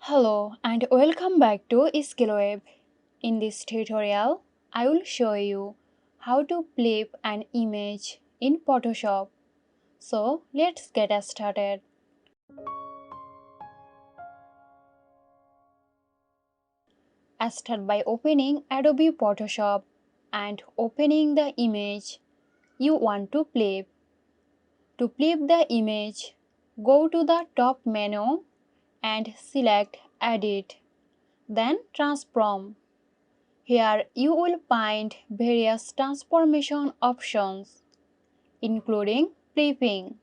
Hello and welcome back to Skillweb. In this tutorial, I will show you how to flip an image in Photoshop. So let's get started. Start by opening Adobe Photoshop and opening the image you want to flip. To flip the image, go to the top menu and select Edit, then Transform. Here you will find various transformation options, including flipping.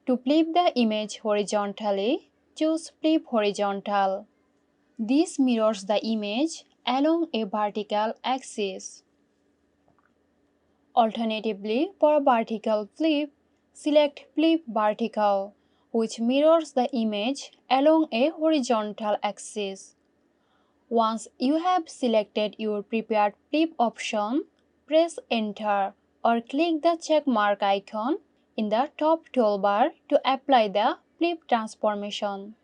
To flip the image horizontally, choose Flip Horizontal. This mirrors the image along a vertical axis. Alternatively, for vertical flip, select Flip Vertical, which mirrors the image along a horizontal axis. Once you have selected your prepared flip option, press Enter or click the check mark icon in the top toolbar to apply the flip transformation.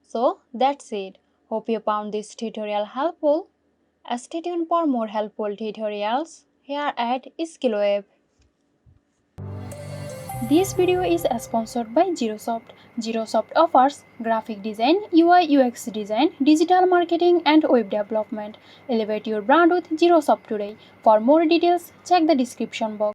So that's it. Hope you found this tutorial helpful. Stay tuned for more helpful tutorials here at Skillweb. This video is sponsored by Xirosoft. Xirosoft offers graphic design, UI UX design, digital marketing and web development. Elevate your brand with Xirosoft today. For more details, check the description box.